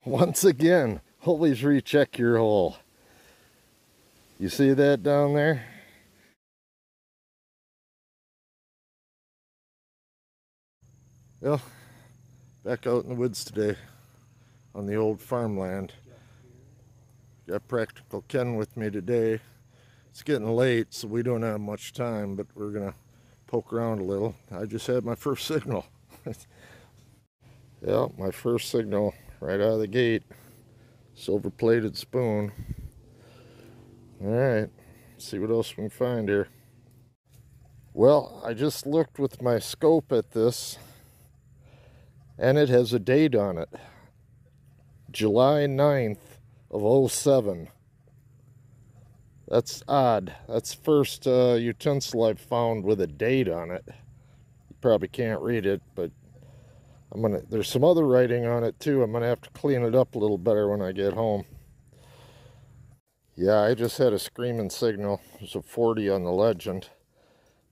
Once again, always recheck your hole. You see that down there? Well, back out in the woods today on the old farmland. Got Practical Ken with me today. It's getting late, so we don't have much time, but we're gonna poke around a little. I just had my first signal. Yeah, my first signal right out of the gate. Silver plated spoon. Alright, see what else we can find here. Well, I just looked with my scope at this, and it has a date on it. July 9th of 07. That's odd. That's the first utensil I've found with a date on it. You probably can't read it, but there's some other writing on it too. I'm gonna have to clean it up a little better when I get home. Yeah, I just had a screaming signal. There's a 40 on the legend,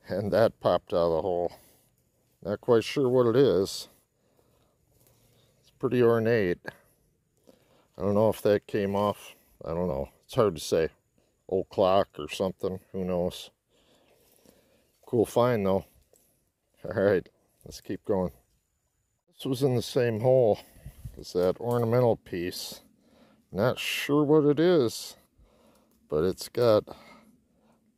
and that popped out of the hole. Not quite sure what it is. It's pretty ornate. I don't know if that came off. I don't know. It's hard to say. Old clock or something. Who knows? Cool find though. Alright, let's keep going. This was in the same hole as that ornamental piece. Not sure what it is, but it's got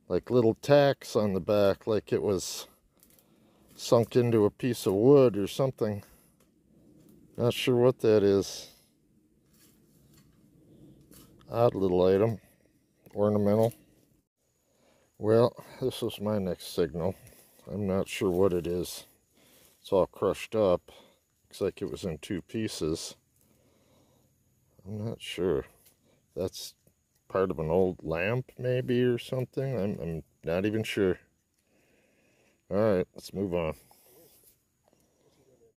like little tacks on the back, like it was sunk into a piece of wood or something. Not sure what that is. Odd little item. Ornamental. Well, this was my next signal. I'm not sure what it is. It's all crushed up. Looks like it was in two pieces. I'm not sure. That's part of an old lamp maybe or something. I'm not even sure. Alright, let's move on.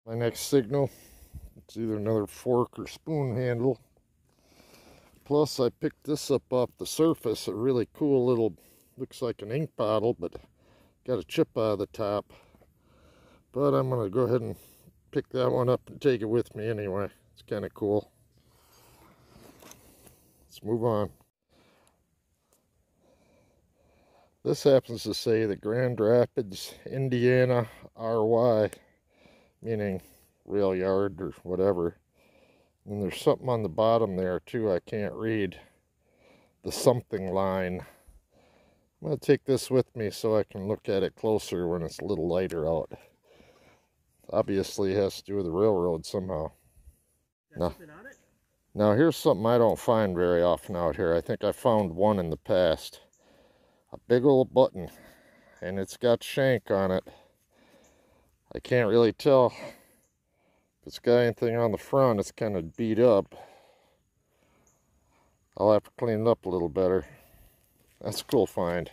My next signal, it's either another fork or spoon handle. Plus I picked this up off the surface, a really cool little, looks like an ink bottle, but got a chip out of the top. But I'm going to go ahead and pick that one up and take it with me anyway. It's kind of cool. Let's move on. This happens to say the Grand Rapids, Indiana, RY, meaning rail yard or whatever. And there's something on the bottom there too I can't read. The something line. I'm going to take this with me so I can look at it closer when it's a little lighter out. Obviously it has to do with the railroad somehow. Now here's something I don't find very often out here. I think I found one in the past. A big old button, and it's got shank on it. I can't really tell if it's got anything on the front. It's kind of beat up. I'll have to clean it up a little better. That's a cool find.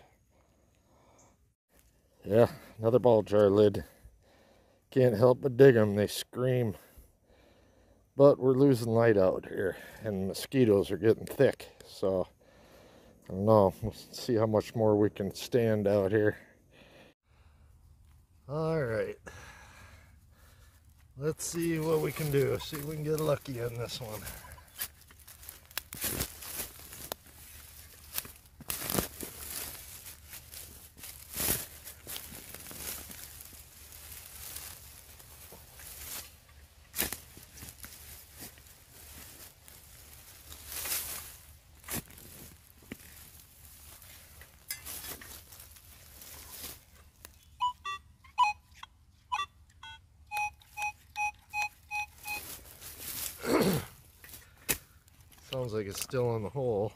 Yeah, another ball jar lid. Can't help but dig them. They scream. But we're losing light out here, and mosquitoes are getting thick, so I don't know. We'll see how much more we can stand out here. Alright. Let's see what we can do. See if we can get lucky on this one. Sounds like it's still in the hole.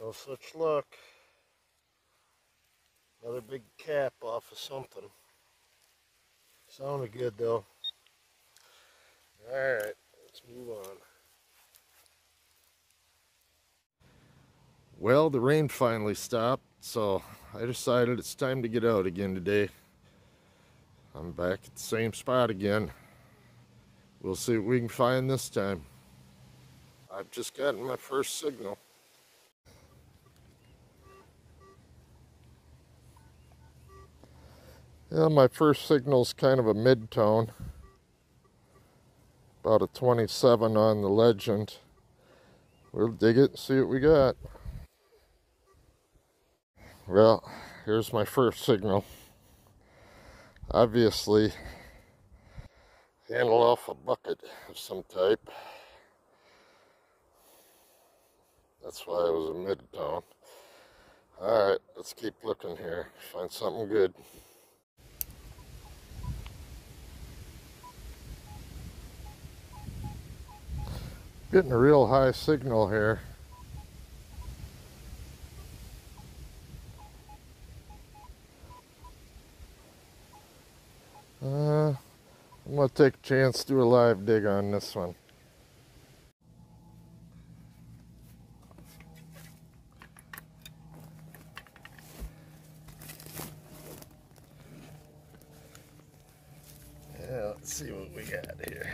No such luck. Another big cap off of something. Sounded good though. Alright, let's move on. Well, the rain finally stopped, so I decided it's time to get out again today. I'm back at the same spot again. We'll see what we can find this time. I've just gotten my first signal. Yeah, my first signal's kind of a mid-tone. About a 27 on the legend. We'll dig it and see what we got. Well, here's my first signal. Obviously, handle off a bucket of some type. That's why it was a mid-tone. Alright, let's keep looking here. Find something good. Getting a real high signal here. I'm going to take a chance to do a live dig on this one. Yeah, let's see what we got here.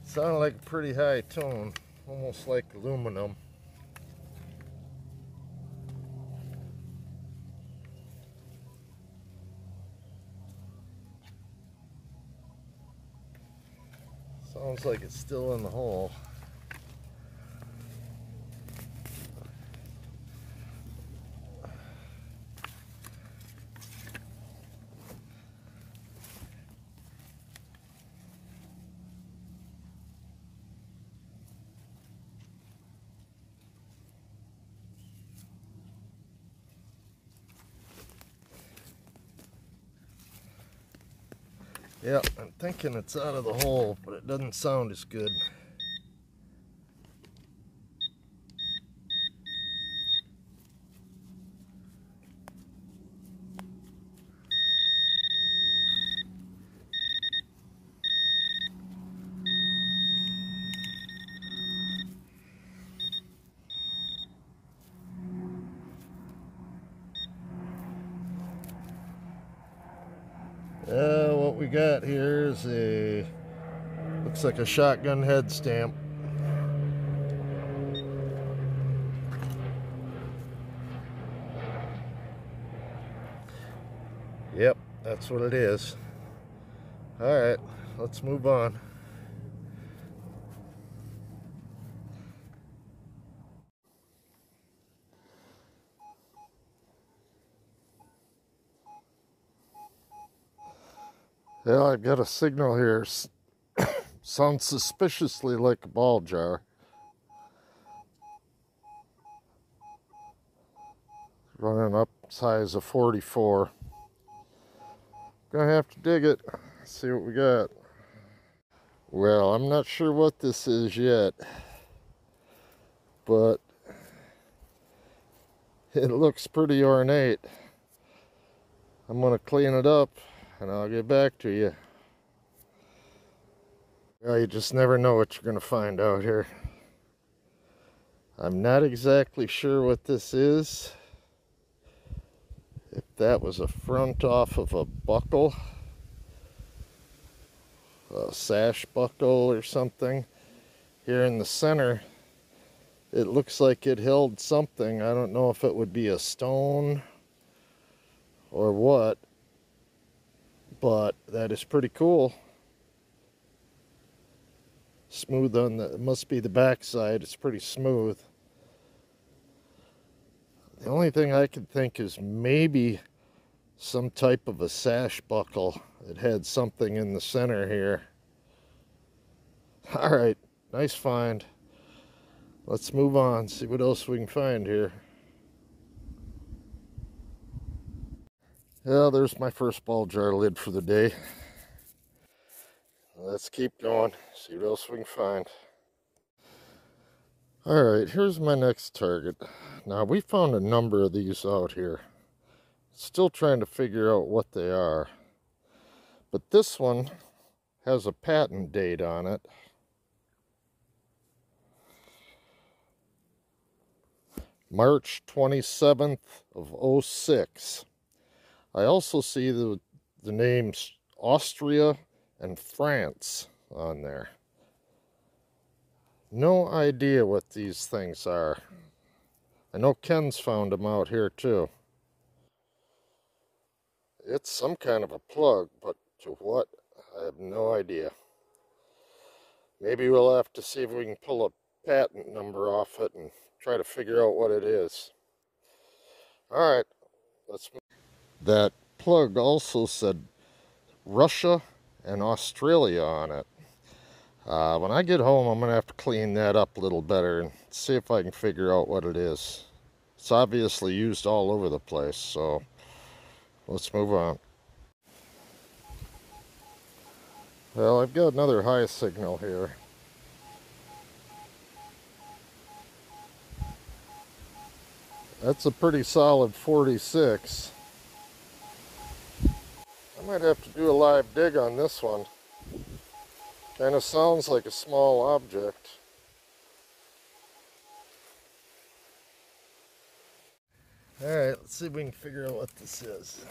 Sounded like a pretty high tone, almost like aluminum. Sounds like it's still in the hole. Yeah, I'm thinking it's out of the hole, but it doesn't sound as good. What we got here is looks like a shotgun head stamp. Yep, that's what it is. Alright, let's move on. Yeah, I've got a signal here. Sounds suspiciously like a ball jar. Running up size of 44. Gonna have to dig it. See what we got. Well, I'm not sure what this is yet, but it looks pretty ornate. I'm gonna clean it up and I'll get back to you. Well, you just never know what you're gonna find out here. I'm not exactly sure what this is. If that was a front off of a buckle, a sash buckle or something. Here in the center, it looks like it held something. I don't know if it would be a stone or what, but that is pretty cool. Smooth on the, it must be the back side. It's pretty smooth. The only thing I can think is maybe some type of a sash buckle. It had something in the center here. All right, nice find. Let's move on, see what else we can find here. Yeah, there's my first ball jar lid for the day. Let's keep going, see what else we can find. All right, here's my next target. Now, we found a number of these out here. Still trying to figure out what they are. But this one has a patent date on it. March 27th of '06. I also see the names Austria and France on there. No idea what these things are. I know Ken's found them out here too. It's some kind of a plug, but to what? I have no idea. Maybe we'll have to see if we can pull a patent number off it and try to figure out what it is. Alright, let's move. That plug also said Russia and Australia on it. When I get home, I'm going to have to clean that up a little better and see if I can figure out what it is. It's obviously used all over the place, so let's move on. Well, I've got another high signal here. That's a pretty solid 46. I might have to do a live dig on this one. Kind of sounds like a small object. Alright, let's see if we can figure out what this is.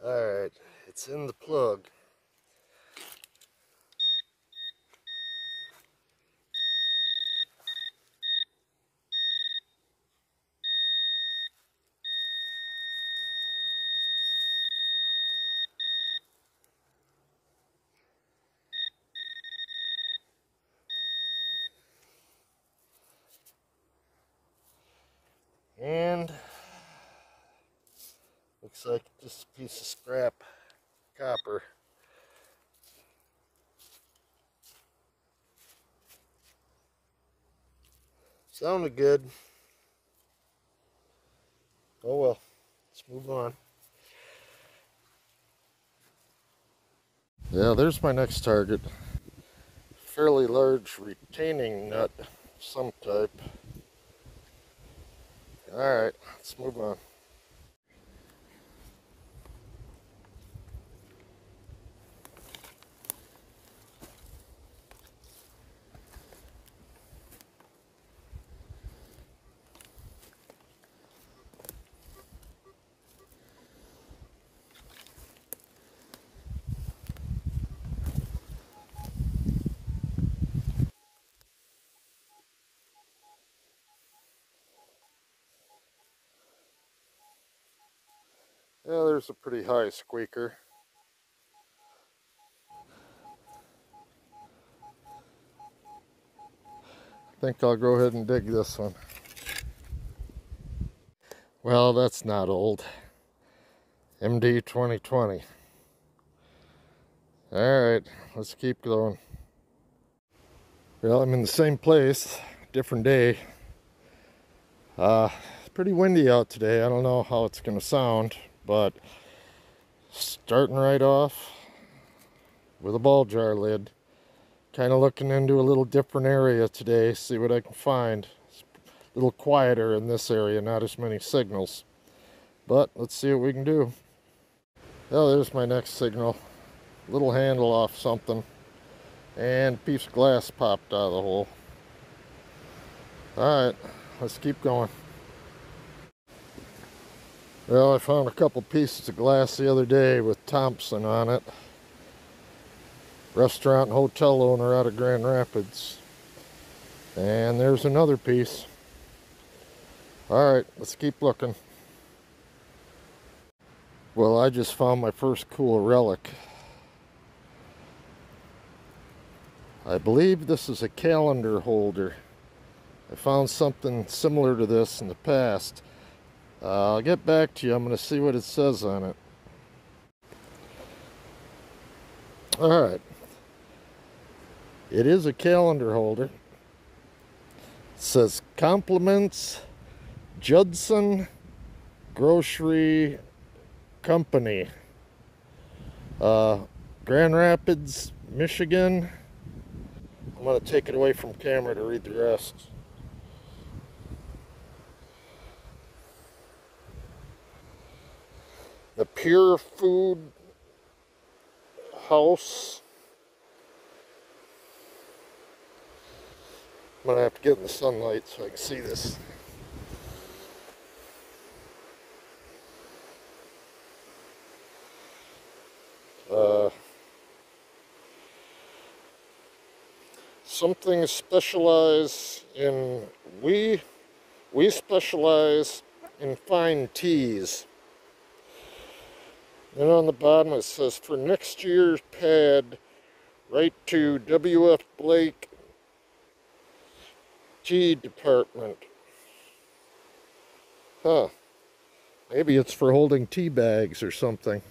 Alright, it's in the plug. And looks like just a piece of scrap copper. Sounded good. Oh well, let's move on. Yeah, there's my next target. Fairly large retaining nut of some type. Alright, let's move on. Yeah, there's a pretty high squeaker. I think I'll go ahead and dig this one. Well, that's not old. MD 2020. Alright, let's keep going. Well, I'm in the same place, different day. It's pretty windy out today. I don't know how it's going to sound, but starting right off with a ball jar lid. Kind of looking into a little different area today, see what I can find. It's a little quieter in this area, not as many signals. But let's see what we can do. Oh, there's my next signal. Little handle off something. And a piece of glass popped out of the hole. Alright, let's keep going. Well, I found a couple pieces of glass the other day with Thompson on it. Restaurant and hotel owner out of Grand Rapids. And there's another piece. Alright, let's keep looking. Well, I just found my first cool relic. I believe this is a calendar holder. I found something similar to this in the past. I'll get back to you. I'm going to see what it says on it. Alright. It is a calendar holder. It says compliments Judson Grocery Company, Grand Rapids, Michigan. I'm going to take it away from camera to read the rest. The Pure Food House. I'm going to have to get in the sunlight so I can see this. Something specialized in, we specialize in fine teas. Then on the bottom it says, for next year's pad, write to W.F. Blake Tea Department. Huh. Maybe it's for holding tea bags or something.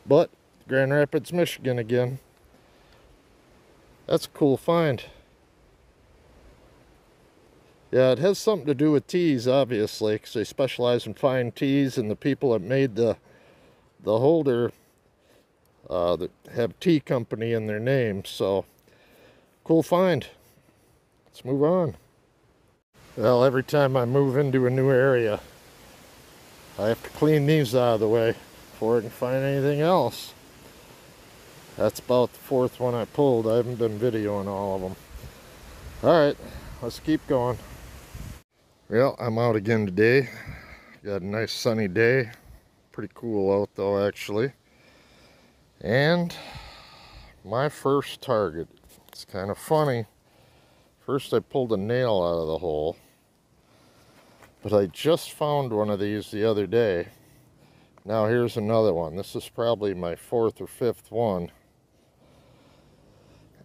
But, Grand Rapids, Michigan again. That's a cool find. Yeah, it has something to do with teas, obviously, because they specialize in fine teas, and the people that made the holder that have tea company in their name. So, cool find. Let's move on. Well, every time I move into a new area, I have to clean these out of the way before I can find anything else. That's about the fourth one I pulled. I haven't been videoing all of them. Alright, let's keep going. Well, I'm out again today. Got a nice sunny day. Pretty cool out though, actually. And my first target. It's kind of funny. First I pulled a nail out of the hole. But I just found one of these the other day. Now here's another one. This is probably my fourth or fifth one.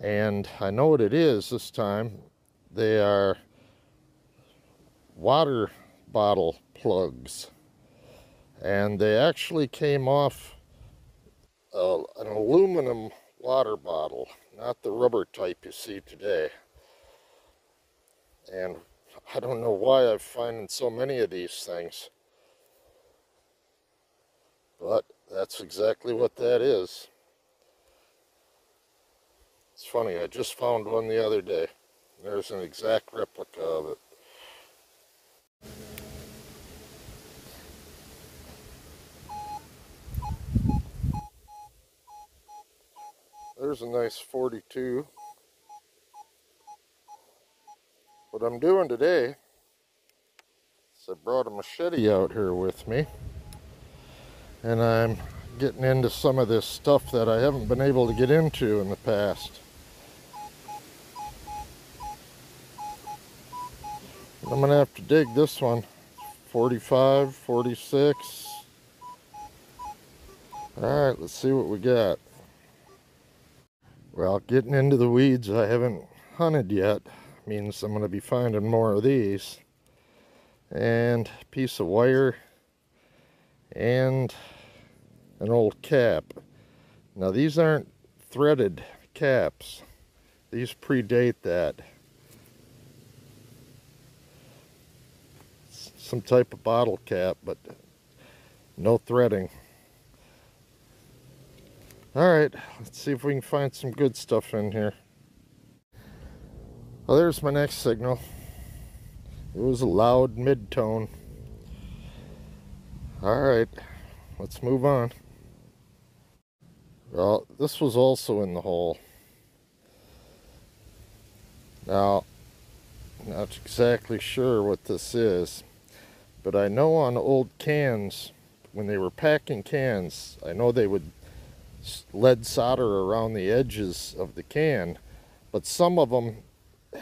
And I know what it is this time. They are water bottle plugs. And they actually came off an aluminum water bottle, not the rubber type you see today. And I don't know why I'm finding so many of these things. But that's exactly what that is. It's funny, I just found one the other day. There's an exact replica of it. There's a nice 42. What I'm doing today is I brought a machete out here with me. And I'm getting into some of this stuff that I haven't been able to get into in the past. I'm going to have to dig this one. 45, 46. Alright, let's see what we got. Well, getting into the weeds I haven't hunted yet means I'm going to be finding more of these. And a piece of wire. And an old cap. Now these aren't threaded caps. These predate that. Some type of bottle cap, but no threading. Alright, let's see if we can find some good stuff in here. Well, there's my next signal. It was a loud mid-tone. Alright, let's move on. Well, this was also in the hole. Now, not exactly sure what this is. But I know on old cans, when they were packing cans, I know they would lead solder around the edges of the can, but some of them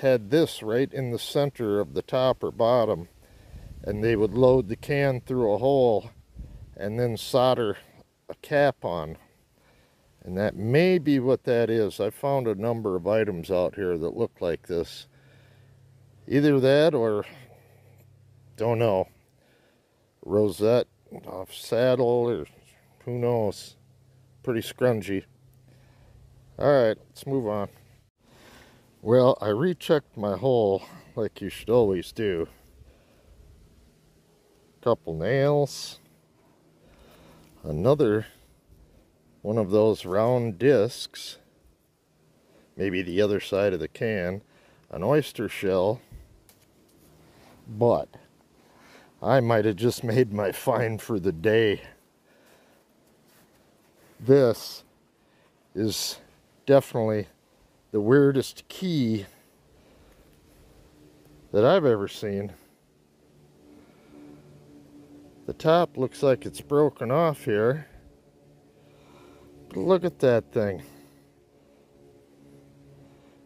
had this right in the center of the top or bottom, and they would load the can through a hole and then solder a cap on. And that may be what that is. I found a number of items out here that look like this. Either that or, don't know, rosette off saddle, or who knows. Pretty scrungy. Alright, let's move on. Well, I rechecked my hole like you should always do. Couple nails. Another one of those round discs. Maybe the other side of the can. An oyster shell. But I might have just made my find for the day. This is definitely the weirdest key that I've ever seen. The top looks like it's broken off here. But look at that thing.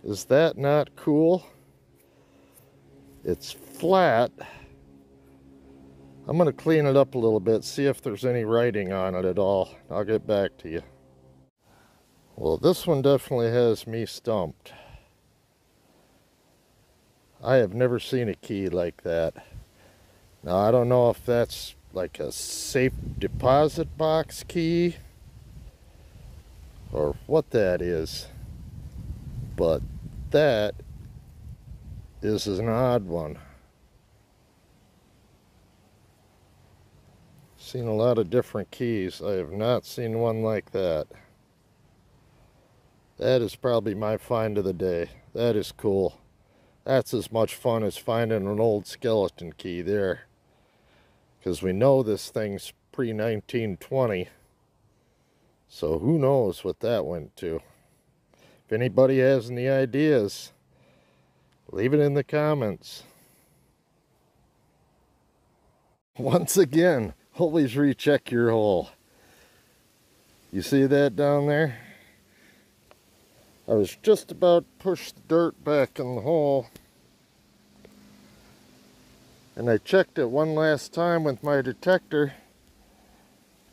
Is that not cool? It's flat. I'm going to clean it up a little bit, see if there's any writing on it at all. I'll get back to you. Well, this one definitely has me stumped. I have never seen a key like that. Now, I don't know if that's like a safe deposit box key or what that is, but that is an odd one. Seen a lot of different keys. I have not seen one like that. That is probably my find of the day. That is cool. That's as much fun as finding an old skeleton key there. Because we know this thing's pre-1920. So who knows what that went to. If anybody has any ideas, leave it in the comments. Once again, always recheck your hole. You see that down there? I was just about to push the dirt back in the hole. And I checked it one last time with my detector.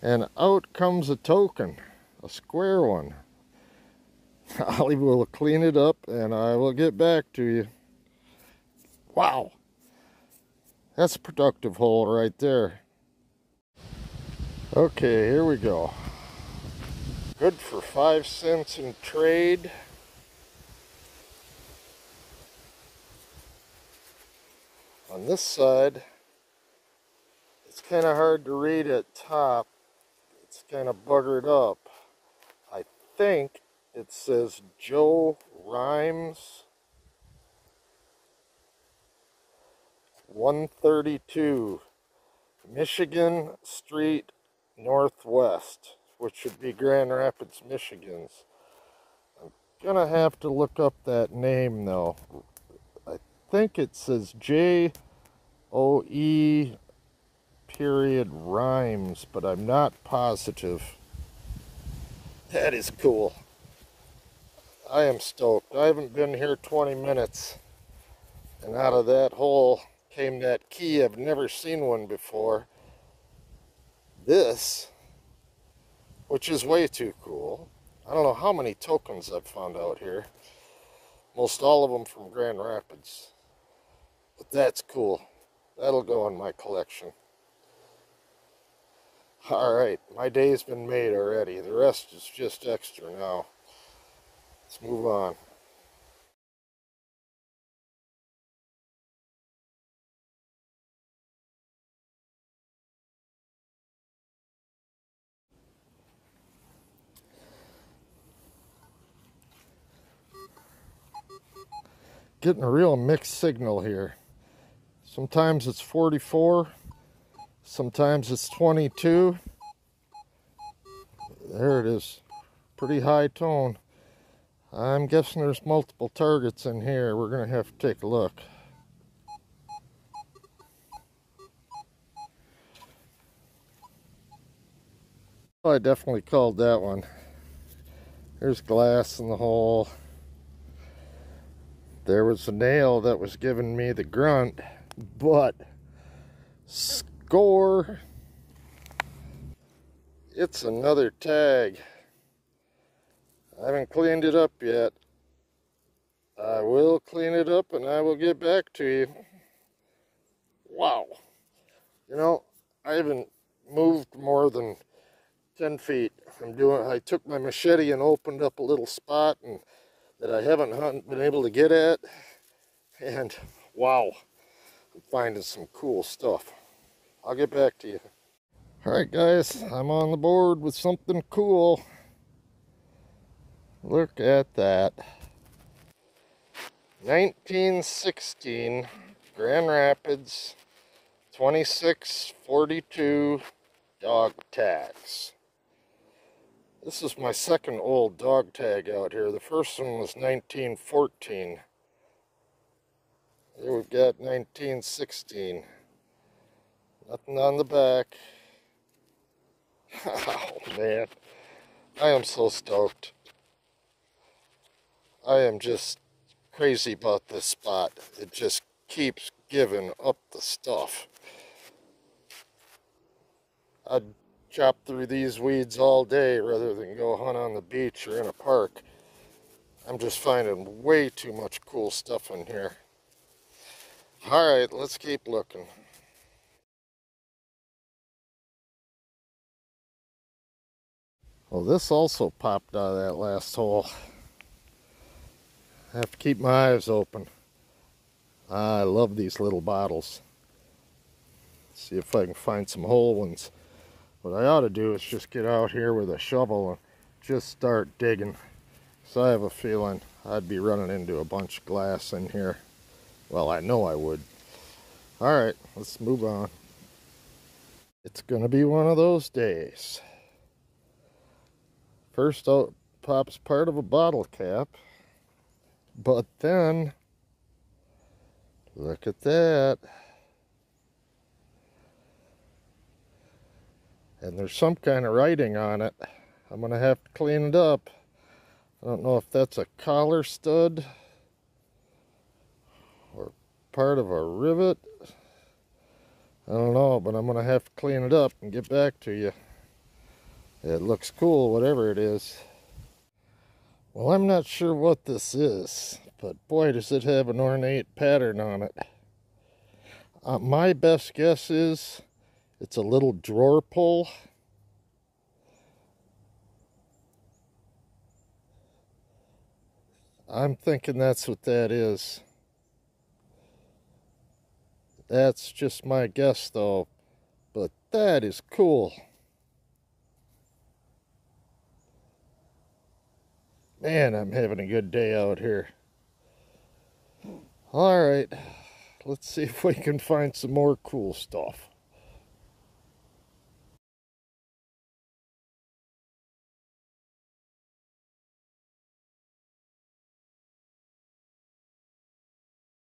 And out comes a token. A square one. I will clean it up and I will get back to you. Wow. That's a productive hole right there. Okay, here we go. Good for 5 cents in trade. On this side, it's kind of hard to read at top. It's kind of buggered up. I think it says Joe Rhymes 132 Michigan Street Northwest, which should be Grand Rapids, Michigan's. I'm gonna have to look up that name though. I think it says J-O-E period Rhymes, but I'm not positive. That is cool. I am stoked. I haven't been here 20 minutes. And out of that hole came that key. I've never seen one before. This, which is way too cool. I don't know how many tokens I've found out here. Most all of them from Grand Rapids. But that's cool. That'll go in my collection. Alright, my day's been made already. The rest is just extra now. Let's move on. Getting a real mixed signal here. Sometimes it's 44, sometimes it's 22. There it is. Pretty high tone. I'm guessing there's multiple targets in here. We're going to have to take a look. Oh, I definitely called that one. There's glass in the hole. There was a nail that was giving me the grunt, but score! It's another tag. I haven't cleaned it up yet. I will clean it up and I will get back to you. Wow. You know, I haven't moved more than 10 feet. I took my machete and opened up a little spot and that I haven't been able to get at. And wow, I'm finding some cool stuff. I'll get back to you. All right, guys, I'm on the board with something cool. Look at that. 1916 Grand Rapids 2642 dog tags. This is my second old dog tag out here. The first one was 1914. Here we've got 1916. Nothing on the back. Oh man, I am so stoked. I am just crazy about this spot. It just keeps giving up the stuff. I'd chop through these weeds all day rather than go hunt on the beach or in a park. I'm just finding way too much cool stuff in here. Alright, let's keep looking. Well, this also popped out of that last hole. I have to keep my eyes open. I love these little bottles. See if I can find some whole ones. What I ought to do is just get out here with a shovel and just start digging. So I have a feeling I'd be running into a bunch of glass in here. Well, I know I would. Alright, let's move on. It's gonna be one of those days. First out pops part of a bottle cap. But then, look at that. And there's some kind of writing on it. I'm going to have to clean it up. I don't know if that's a collar stud or part of a rivet. I don't know, but I'm going to have to clean it up and get back to you. It looks cool, whatever it is. Well, I'm not sure what this is, but boy, does it have an ornate pattern on it. My best guess is it's a little drawer pull. I'm thinking that's what that is. That's just my guess, though, but that is cool. Man, I'm having a good day out here. All right, let's see if we can find some more cool stuff.